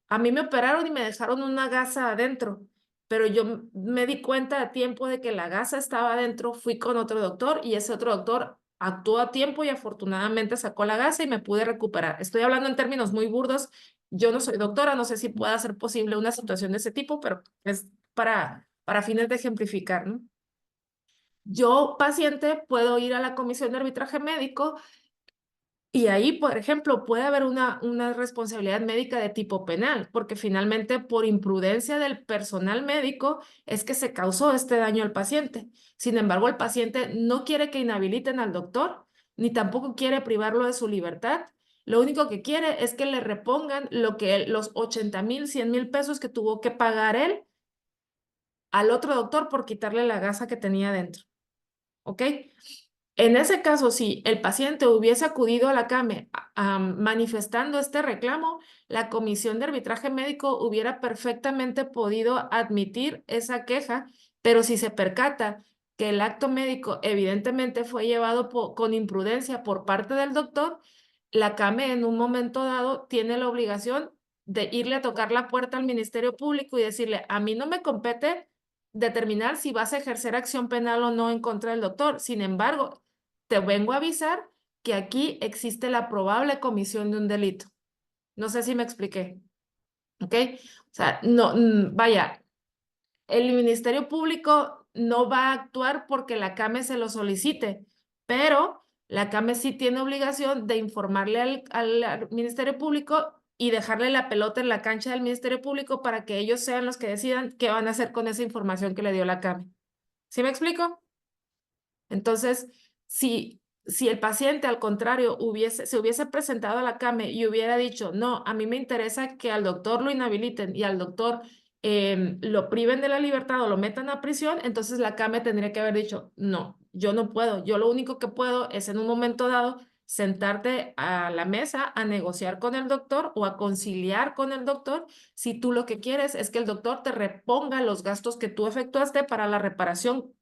A mí me operaron y me dejaron una gasa adentro, pero yo me di cuenta a tiempo de que la gasa estaba adentro, fui con otro doctor y ese otro doctor actuó a tiempo y afortunadamente sacó la gasa y me pude recuperar. Estoy hablando en términos muy burdos. Yo no soy doctora, no sé si pueda ser posible una situación de ese tipo, pero es para fines de ejemplificar, ¿no? Yo, paciente, puedo ir a la comisión de arbitraje médico y ahí, por ejemplo, puede haber una responsabilidad médica de tipo penal, porque finalmente por imprudencia del personal médico es que se causó este daño al paciente. Sin embargo, el paciente no quiere que inhabiliten al doctor, ni tampoco quiere privarlo de su libertad. Lo único que quiere es que le repongan los 80,000, 100,000 pesos que tuvo que pagar él al otro doctor por quitarle la gasa que tenía dentro. ¿Ok? En ese caso, si el paciente hubiese acudido a la CAME manifestando este reclamo, la Comisión de Arbitraje Médico hubiera perfectamente podido admitir esa queja, pero si se percata que el acto médico evidentemente fue llevado con imprudencia por parte del doctor, la CAME en un momento dado tiene la obligación de irle a tocar la puerta al Ministerio Público y decirle, a mí no me compete determinar si vas a ejercer acción penal o no en contra del doctor. Sin embargo, te vengo a avisar que aquí existe la probable comisión de un delito. No sé si me expliqué. ¿Ok? O sea, no, vaya, el Ministerio Público no va a actuar porque la CAME se lo solicite, pero la CAME sí tiene obligación de informarle al Ministerio Público y dejarle la pelota en la cancha del Ministerio Público para que ellos sean los que decidan qué van a hacer con esa información que le dio la CAME. ¿Sí me explico? Entonces, si si el paciente, al contrario, se hubiese presentado a la CAME y hubiera dicho, no, a mí me interesa que al doctor lo inhabiliten y al doctor lo priven de la libertad o lo metan a prisión, entonces la CAME tendría que haber dicho, no, yo no puedo, yo lo único que puedo es en un momento dado sentarte a la mesa a negociar con el doctor o a conciliar con el doctor si tú lo que quieres es que el doctor te reponga los gastos que tú efectuaste para la reparación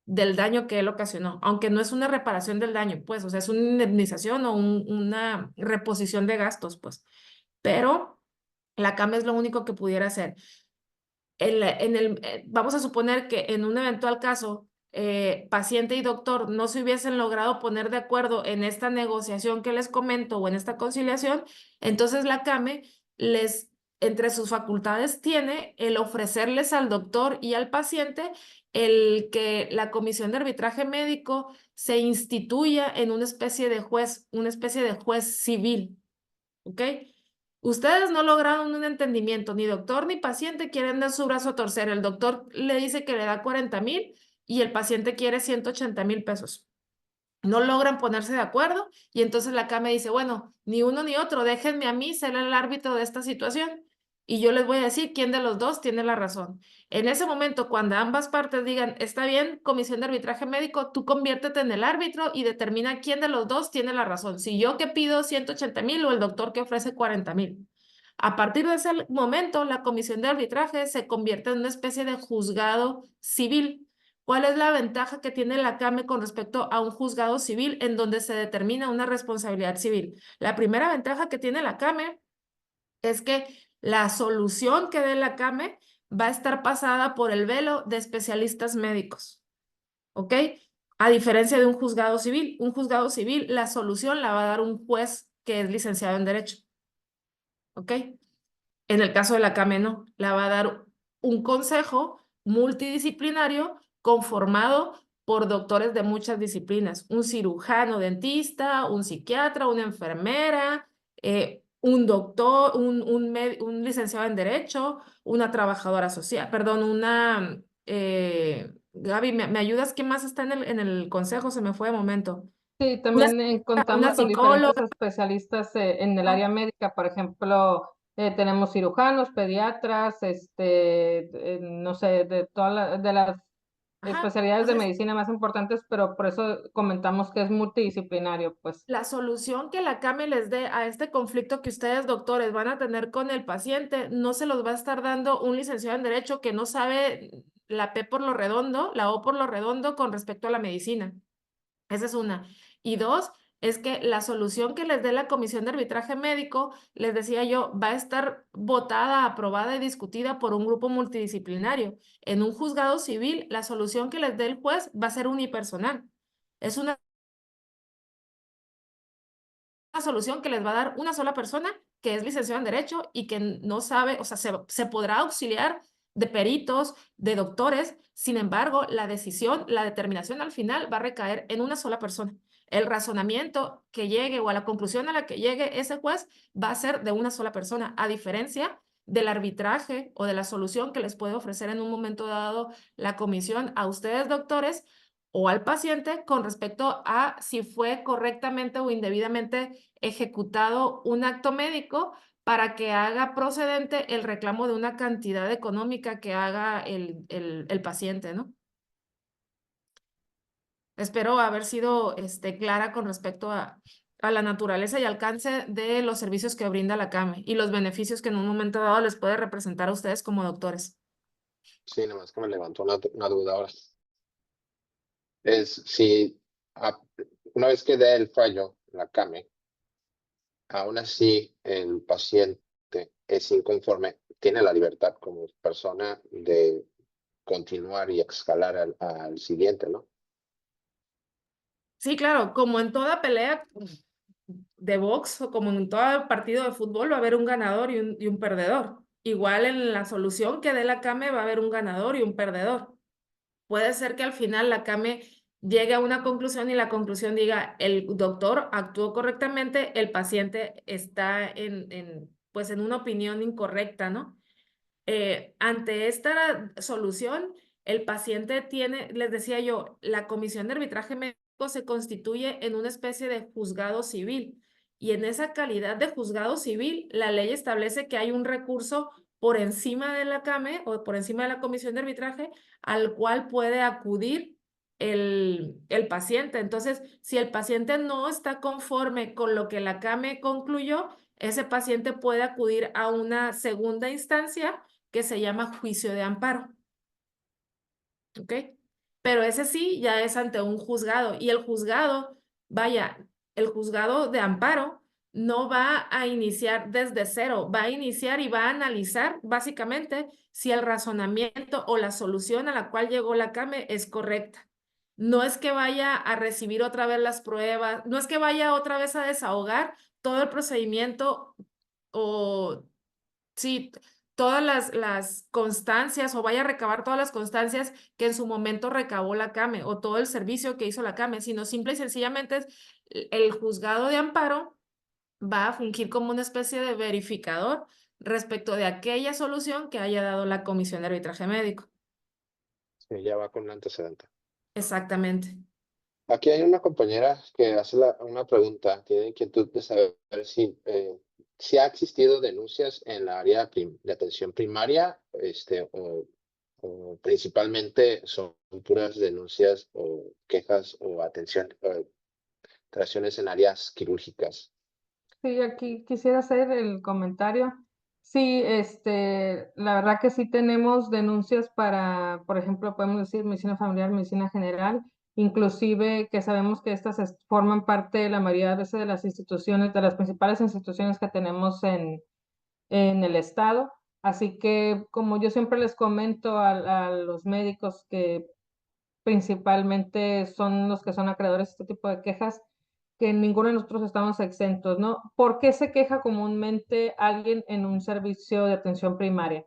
del daño que él ocasionó, aunque no es una reparación del daño, pues, o sea, es una indemnización o una reposición de gastos, pues, pero la CAME es lo único que pudiera hacer. Vamos a suponer que en un eventual caso, paciente y doctor no se hubiesen logrado poner de acuerdo en esta negociación que les comento o en esta conciliación, entonces la CAME entre sus facultades tiene el ofrecerles al doctor y al paciente el que la comisión de arbitraje médico se instituya en una especie de juez civil, ¿ok? Ustedes no lograron un entendimiento, ni doctor ni paciente quieren dar su brazo a torcer. El doctor le dice que le da 40,000 y el paciente quiere 180,000 pesos. No logran ponerse de acuerdo y entonces la CAME dice, bueno, ni uno ni otro, déjenme a mí ser el árbitro de esta situación y yo les voy a decir quién de los dos tiene la razón. En ese momento, cuando ambas partes digan, está bien, comisión de arbitraje médico, tú conviértete en el árbitro y determina quién de los dos tiene la razón. Si yo que pido 180,000 o el doctor que ofrece 40,000. A partir de ese momento, la comisión de arbitraje se convierte en una especie de juzgado civil. ¿Cuál es la ventaja que tiene la CAME con respecto a un juzgado civil en donde se determina una responsabilidad civil? La primera ventaja que tiene la CAME es que la solución que dé la CAME va a estar pasada por el velo de especialistas médicos, ¿ok? A diferencia de un juzgado civil. Un juzgado civil, la solución la va a dar un juez que es licenciado en Derecho, ¿ok? En el caso de la CAME no, la va a dar un consejo multidisciplinario conformado por doctores de muchas disciplinas, un cirujano dentista, un psiquiatra, una enfermera, un doctor, un licenciado en Derecho, una trabajadora social, perdón, Gaby, ¿me ayudas? ¿Qué más está en el consejo? Se me fue de momento. Sí, Una, también una contamos con diferentes psicóloga. especialistas en el área médica. Por ejemplo, tenemos cirujanos, pediatras, no sé, de las Ajá. especialidades de Entonces, medicina más importantes, pero por eso comentamos que es multidisciplinario, pues. la solución que la CAME les dé a este conflicto que ustedes, doctores, van a tener con el paciente, no se los va a estar dando un licenciado en Derecho que no sabe la P por lo redondo, la O por lo redondo con respecto a la medicina. Esa es una. Y dos, es que la solución que les dé la Comisión de Arbitraje Médico, les decía yo, va a estar votada, aprobada y discutida por un grupo multidisciplinario. En un juzgado civil, la solución que les dé el juez va a ser unipersonal. Es una solución que les va a dar una sola persona que es licenciado en Derecho y que no sabe, o sea, se podrá auxiliar de peritos, de doctores, sin embargo, la decisión, la determinación al final va a recaer en una sola persona. El razonamiento que llegue o a la conclusión a la que llegue ese juez va a ser de una sola persona, a diferencia del arbitraje o de la solución que les puede ofrecer en un momento dado la comisión a ustedes, doctores, o al paciente con respecto a si fue correctamente o indebidamente ejecutado un acto médico para que haga procedente el reclamo de una cantidad económica que haga el paciente, ¿no? Espero haber sido clara con respecto a la naturaleza y alcance de los servicios que brinda la CAME y los beneficios que en un momento dado les puede representar a ustedes como doctores. Sí, nomás que me levantó una duda ahora. Es si una vez que dé el fallo, la CAME, aún así el paciente es inconforme, tiene la libertad como persona de continuar y escalar al siguiente, ¿no? Sí, claro, como en toda pelea de box o como en todo partido de fútbol va a haber un ganador y un perdedor. Igual en la solución que dé la CAME va a haber un ganador y un perdedor. Puede ser que al final la CAME llegue a una conclusión y la conclusión diga, el doctor actuó correctamente, el paciente está pues en una opinión incorrecta, ¿no? Ante esta solución, el paciente tiene, les decía yo, la comisión de arbitraje se constituye en una especie de juzgado civil. Y en esa calidad de juzgado civil, la ley establece que hay un recurso por encima de la CAME o por encima de la comisión de arbitraje al cual puede acudir el paciente. Entonces, si el paciente no está conforme con lo que la CAME concluyó, ese paciente puede acudir a una segunda instancia que se llama juicio de amparo. ¿Ok? Pero ese sí ya es ante un juzgado y el juzgado, vaya, el juzgado de amparo no va a iniciar desde cero, va a iniciar y va a analizar básicamente si el razonamiento o la solución a la cual llegó la CAME es correcta. No es que vaya a recibir otra vez las pruebas, no es que vaya otra vez a desahogar todo el procedimiento o sí, todas las constancias o vaya a recabar todas las constancias que en su momento recabó la CAME o todo el servicio que hizo la CAME, sino simple y sencillamente el juzgado de amparo va a fungir como una especie de verificador respecto de aquella solución que haya dado la Comisión de Arbitraje Médico. Sí, ya va con un antecedente. Exactamente. Aquí hay una compañera que hace una pregunta, tiene inquietud de saber si ha existido denuncias en la área de atención primaria, o principalmente son puras denuncias o quejas o atenciones en áreas quirúrgicas. Sí, aquí quisiera hacer el comentario. Sí, la verdad que sí tenemos denuncias para, por ejemplo, podemos decir medicina familiar, medicina general, inclusive que sabemos que estas forman parte de la mayoría de veces de las instituciones, de las principales instituciones que tenemos en el estado. Así que, como yo siempre les comento a los médicos que principalmente son los que son acreedores de este tipo de quejas, que ninguno de nosotros estamos exentos, ¿no? ¿Por qué se queja comúnmente alguien en un servicio de atención primaria?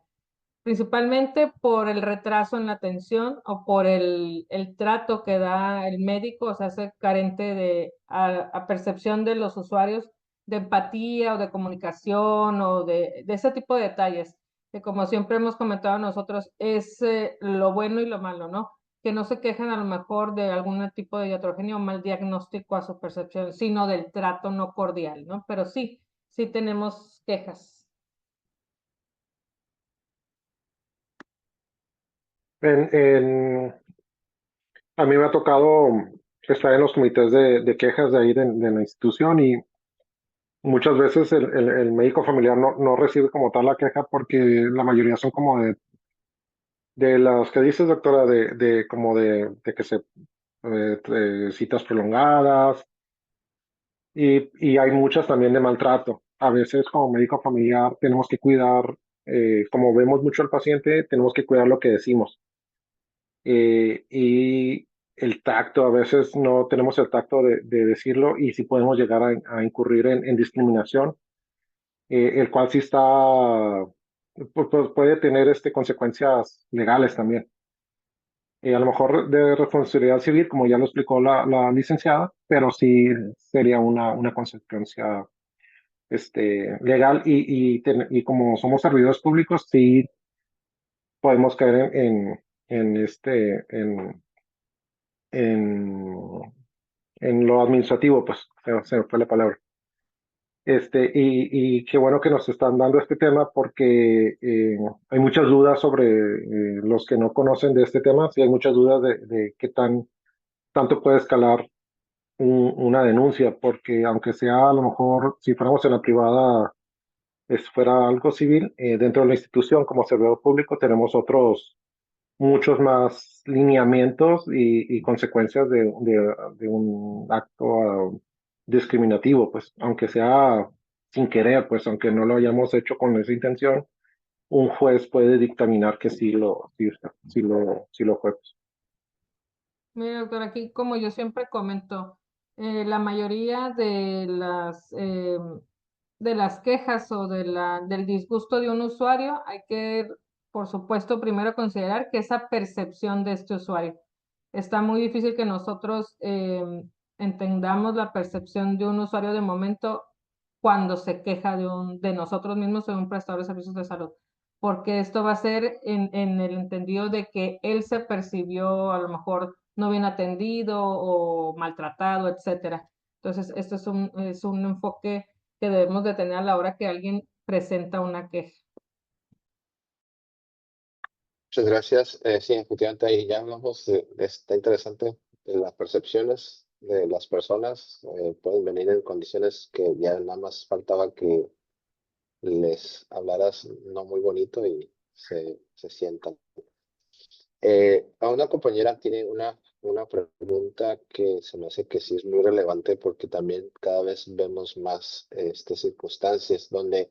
Principalmente por el retraso en la atención o por el trato que da el médico, o sea, se carente a percepción de los usuarios de empatía o de comunicación o de ese tipo de detalles, que como siempre hemos comentado nosotros, es lo bueno y lo malo, ¿no? Que no se quejan a lo mejor de algún tipo de iatrogenia o mal diagnóstico a su percepción, sino del trato no cordial, ¿no? Pero sí, sí tenemos quejas. A mí me ha tocado estar en los comités de quejas de ahí de la institución y muchas veces el médico familiar no recibe como tal la queja porque la mayoría son como de las que dices, doctora, como de que de citas prolongadas y hay muchas también de maltrato. A veces como médico familiar tenemos que cuidar, como vemos mucho al paciente, tenemos que cuidar lo que decimos. Y el tacto, a veces no tenemos el tacto de decirlo y sí podemos llegar a incurrir en discriminación, el cual sí está, pues puede tener consecuencias legales también. A lo mejor de responsabilidad civil, como ya lo explicó la licenciada, pero sí sería una consecuencia legal y como somos servidores públicos, sí podemos caer en, en lo administrativo, pues se me fue la palabra. Y qué bueno que nos están dando este tema porque hay muchas dudas sobre los que no conocen de este tema, sí hay muchas dudas de qué tanto puede escalar una denuncia, porque aunque sea a lo mejor, si fuéramos en la privada, fuera algo civil, dentro de la institución como servidor público tenemos muchos más lineamientos y consecuencias de un acto discriminativo, pues aunque sea sin querer, pues aunque no lo hayamos hecho con esa intención, un juez puede dictaminar que sí lo fue. Pues. Mira, doctor, aquí como yo siempre comento, la mayoría de las quejas o del disgusto de un usuario, hay que, por supuesto, primero considerar que esa percepción de este usuario. Está muy difícil que nosotros entendamos la percepción de un usuario de momento cuando se queja de nosotros mismos o de un prestador de servicios de salud, porque esto va a ser en el entendido de que él se percibió a lo mejor no bien atendido o maltratado, etcétera. Entonces, esto es un enfoque que debemos de tener a la hora que alguien presenta una queja. Muchas gracias. Sí, efectivamente ahí ya hablamos, está interesante, de las percepciones de las personas. Pueden venir en condiciones que ya nada más faltaba que les hablaras no muy bonito y se sientan. A una compañera tiene una pregunta que se me hace que sí es muy relevante porque también cada vez vemos más circunstancias donde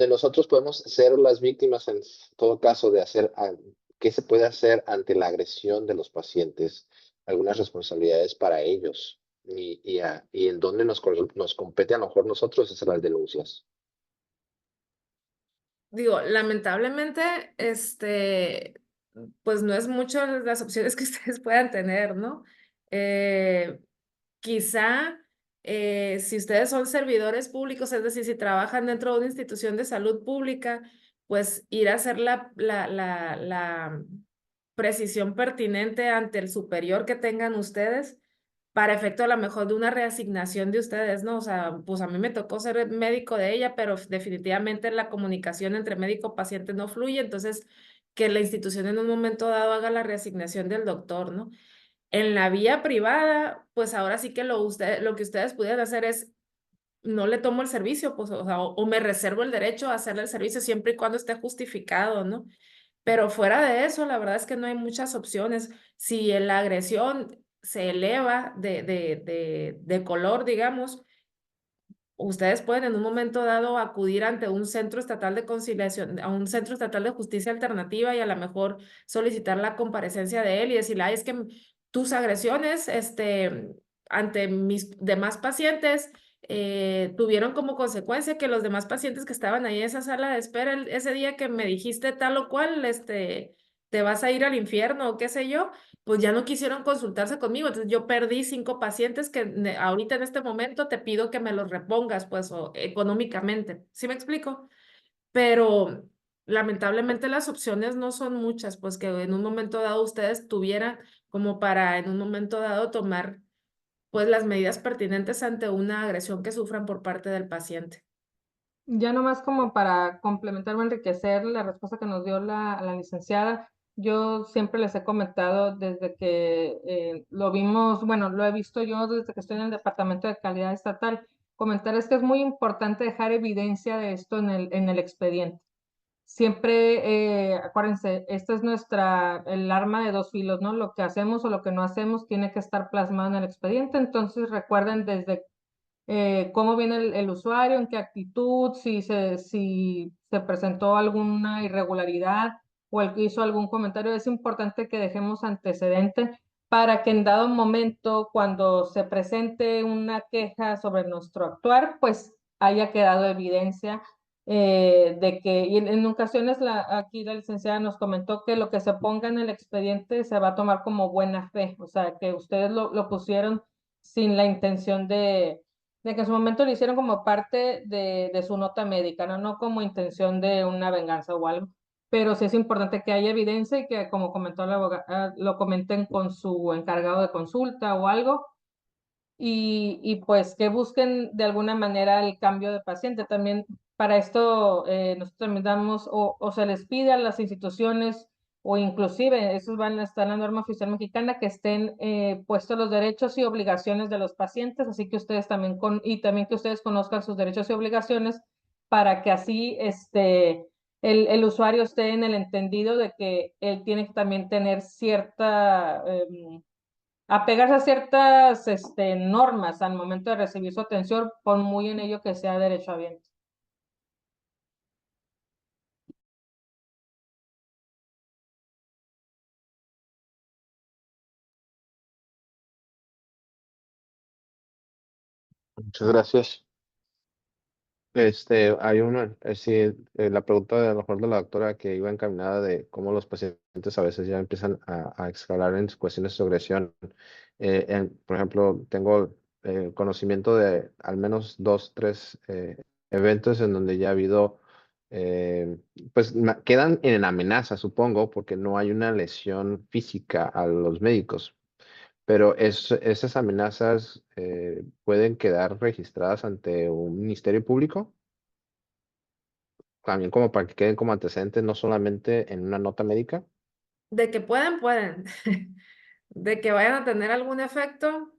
nosotros podemos ser las víctimas en todo caso de qué se puede hacer ante la agresión de los pacientes, algunas responsabilidades para ellos y en dónde nos compete a lo mejor nosotros hacer las denuncias. Digo, lamentablemente, pues no es mucho las opciones que ustedes puedan tener, ¿no? Eh, Quizá si ustedes son servidores públicos, es decir, si trabajan dentro de una institución de salud pública, pues ir a hacer la precisión pertinente ante el superior que tengan ustedes para efecto a lo mejor de una reasignación de ustedes, ¿no? O sea, pues a mí me tocó ser médico de ella, pero definitivamente la comunicación entre médico-paciente no fluye, entonces que la institución en un momento dado haga la reasignación del doctor, ¿no? En la vía privada, pues ahora sí que lo que ustedes pudieran hacer es, no le tomo el servicio, pues, o sea, o me reservo el derecho a hacerle el servicio siempre y cuando esté justificado, ¿no? Pero fuera de eso, la verdad es que no hay muchas opciones. Si la agresión se eleva de color, digamos, ustedes pueden en un momento dado acudir ante un centro estatal de conciliación, a un centro estatal de justicia alternativa y a lo mejor solicitar la comparecencia de él y decirle, ay, es que tus agresiones, ante mis demás pacientes, tuvieron como consecuencia que los demás pacientes que estaban ahí en esa sala de espera ese día que me dijiste tal o cual, te vas a ir al infierno o qué sé yo, pues ya no quisieron consultarse conmigo. Entonces yo perdí 5 pacientes que ahorita en este momento te pido que me los repongas, pues, o económicamente. ¿Sí me explico? Pero lamentablemente las opciones no son muchas, pues que en un momento dado ustedes tuvieran como para en un momento dado tomar pues las medidas pertinentes ante una agresión que sufran por parte del paciente. Ya nomás como para complementar o enriquecer la respuesta que nos dio la licenciada, yo siempre les he comentado desde que lo vimos, bueno, lo he visto yo desde que estoy en el Departamento de Calidad Estatal, comentar es que es muy importante dejar evidencia de esto en el expediente. Siempre, acuérdense, esta es el arma de dos filos, ¿no? Lo que hacemos o lo que no hacemos tiene que estar plasmado en el expediente, entonces recuerden desde cómo viene el usuario, en qué actitud, si se presentó alguna irregularidad o el que hizo algún comentario. Es importante que dejemos antecedente para que en dado momento, cuando se presente una queja sobre nuestro actuar, pues haya quedado evidencia de que, y en ocasiones aquí la licenciada nos comentó que lo que se ponga en el expediente se va a tomar como buena fe, o sea, que ustedes lo pusieron sin la intención de que en su momento lo hicieron como parte de su nota médica, ¿no? No como intención de una venganza o algo. Pero sí es importante que haya evidencia y que, como comentó la abogada, lo comenten con su encargado de consulta o algo. Y pues que busquen de alguna manera el cambio de paciente. También para esto nosotros también damos o se les pide a las instituciones o inclusive, esos van a estar en la norma oficial mexicana, que estén puestos los derechos y obligaciones de los pacientes, así que ustedes también, y también que ustedes conozcan sus derechos y obligaciones para que así el usuario esté en el entendido de que él tiene que también tener cierta apegarse a ciertas normas al momento de recibir su atención, por muy en ello que sea derechohabiente. Muchas gracias. Hay la pregunta de a lo mejor de la doctora que iba encaminada de cómo los pacientes a veces ya empiezan a escalar en cuestiones de agresión. Por ejemplo, tengo conocimiento de al menos 2, 3 eventos en donde ya ha habido pues quedan en amenaza, supongo, porque no hay una lesión física a los médicos. Pero esas amenazas pueden quedar registradas ante un ministerio público, también como para que queden como antecedentes, no solamente en una nota médica. De que pueden, pueden. De que vayan a tener algún efecto,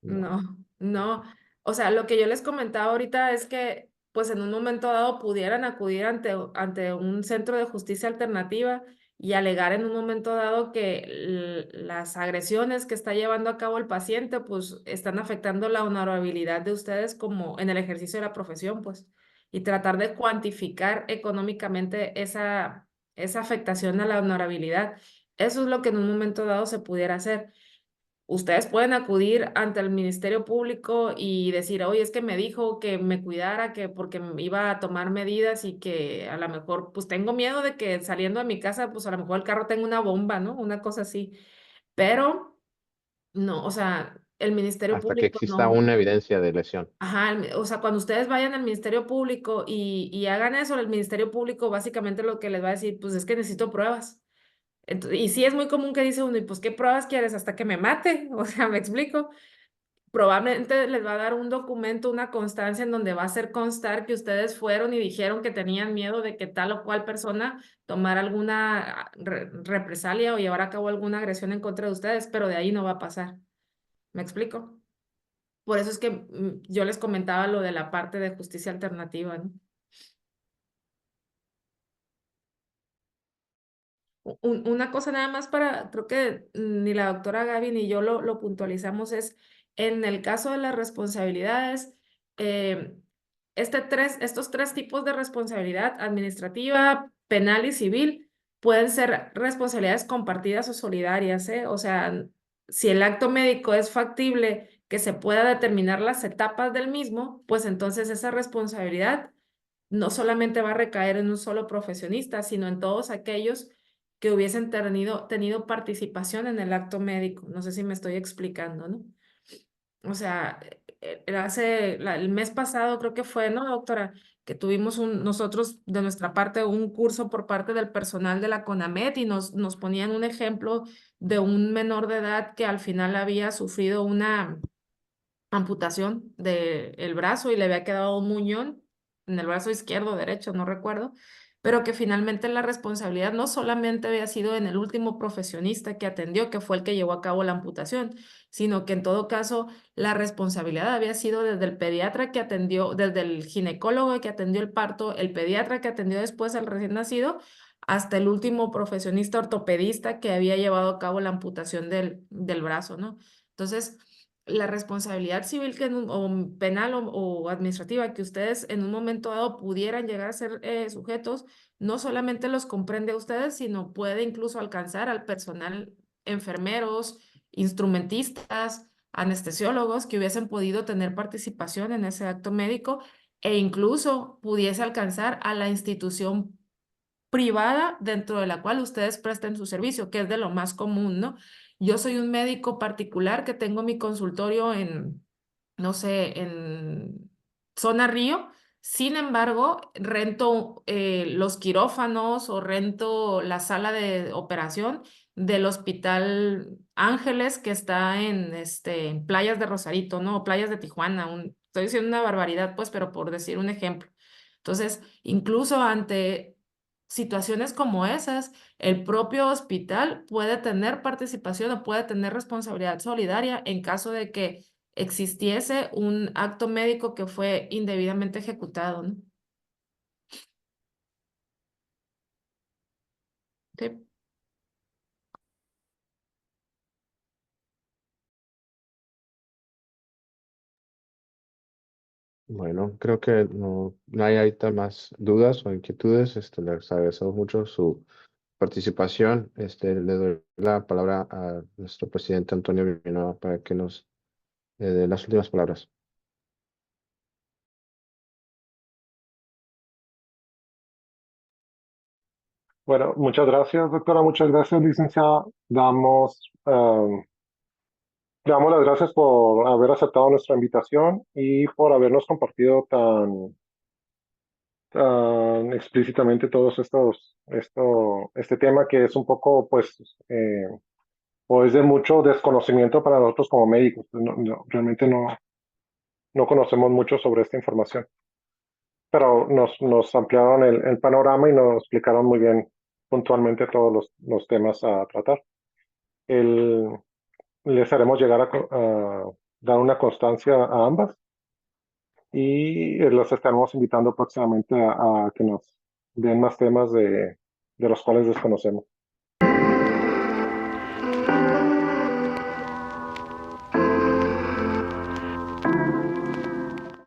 No. no, no. O sea, lo que yo les comentaba ahorita es que, pues en un momento dado pudieran acudir ante un centro de justicia alternativa y alegar en un momento dado que las agresiones que está llevando a cabo el paciente, pues están afectando la honorabilidad de ustedes como en el ejercicio de la profesión, pues, y tratar de cuantificar económicamente esa afectación a la honorabilidad. Eso es lo que en un momento dado se pudiera hacer. Ustedes pueden acudir ante el Ministerio Público y decir, oye, es que me dijo que me cuidara, que porque me iba a tomar medidas y que a lo mejor, pues tengo miedo de que saliendo de mi casa, pues a lo mejor el carro tenga una bomba, ¿no? Una cosa así. Pero no, o sea, el Ministerio Hasta que Público exista no. una evidencia de lesión. Ajá, o sea, cuando ustedes vayan al Ministerio Público y hagan eso, el Ministerio Público básicamente lo que les va a decir, pues es que necesito pruebas. Y sí es muy común que dice uno, y pues, ¿qué pruebas quieres hasta que me mate? O sea, me explico. Probablemente les va a dar un documento, una constancia en donde va a hacer constar que ustedes fueron y dijeron que tenían miedo de que tal o cual persona tomara alguna represalia o llevara a cabo alguna agresión en contra de ustedes, pero de ahí no va a pasar. ¿Me explico? Por eso es que yo les comentaba lo de la parte de justicia alternativa, ¿no? Una cosa nada más para, creo que ni la doctora Gaby ni yo lo puntualizamos, es en el caso de las responsabilidades, eh, estos tres tipos de responsabilidad, administrativa, penal y civil, pueden ser responsabilidades compartidas o solidarias, ¿eh? O sea, si el acto médico es factible que se pueda determinar las etapas del mismo, pues entonces esa responsabilidad no solamente va a recaer en un solo profesionista, sino en todos aquellos que hubiesen tenido participación en el acto médico. No sé si me estoy explicando, ¿no? O sea, el mes pasado creo que fue, ¿no, doctora? Que tuvimos nosotros de nuestra parte un curso por parte del personal de la CONAMED y nos ponían un ejemplo de un menor de edad que al final había sufrido una amputación del brazo y le había quedado un muñón en el brazo izquierdo o derecho, no recuerdo, pero que finalmente la responsabilidad no solamente había sido en el último profesionista que atendió, que fue el que llevó a cabo la amputación, sino que en todo caso la responsabilidad había sido desde el pediatra que atendió, desde el ginecólogo que atendió el parto, el pediatra que atendió después al recién nacido, hasta el último profesionista ortopedista que había llevado a cabo la amputación del brazo, ¿no? Entonces, la responsabilidad civil o penal o administrativa que ustedes en un momento dado pudieran llegar a ser sujetos, no solamente los comprende a ustedes, sino puede incluso alcanzar al personal, enfermeros, instrumentistas, anestesiólogos que hubiesen podido tener participación en ese acto médico e incluso pudiese alcanzar a la institución privada dentro de la cual ustedes presten su servicio, que es de lo más común, ¿no? Yo soy un médico particular que tengo mi consultorio en, no sé, en zona Río. Sin embargo, rento los quirófanos o rento la sala de operación del Hospital Ángeles que está en Playas de Rosarito, ¿no? O Playas de Tijuana. Estoy diciendo una barbaridad, pues, pero por decir un ejemplo. Entonces, incluso ante situaciones como esas, el propio hospital puede tener participación o puede tener responsabilidad solidaria en caso de que existiese un acto médico que fue indebidamente ejecutado, ¿no? Sí. Bueno, creo que no hay ahorita más dudas o inquietudes. Les agradecemos mucho su participación. Le doy la palabra a nuestro presidente Antonio Villanueva para que nos dé las últimas palabras. Bueno, muchas gracias, doctora, muchas gracias, licenciada. Damos las gracias por haber aceptado nuestra invitación y por habernos compartido explícitamente todos este tema que es un poco, pues, o es de mucho desconocimiento para nosotros como médicos. Realmente no conocemos mucho sobre esta información, pero nos ampliaron el panorama y nos explicaron muy bien puntualmente todos los temas a tratar. Les haremos llegar a dar una constancia a ambas y los estaremos invitando próximamente a que nos den más temas de los cuales desconocemos.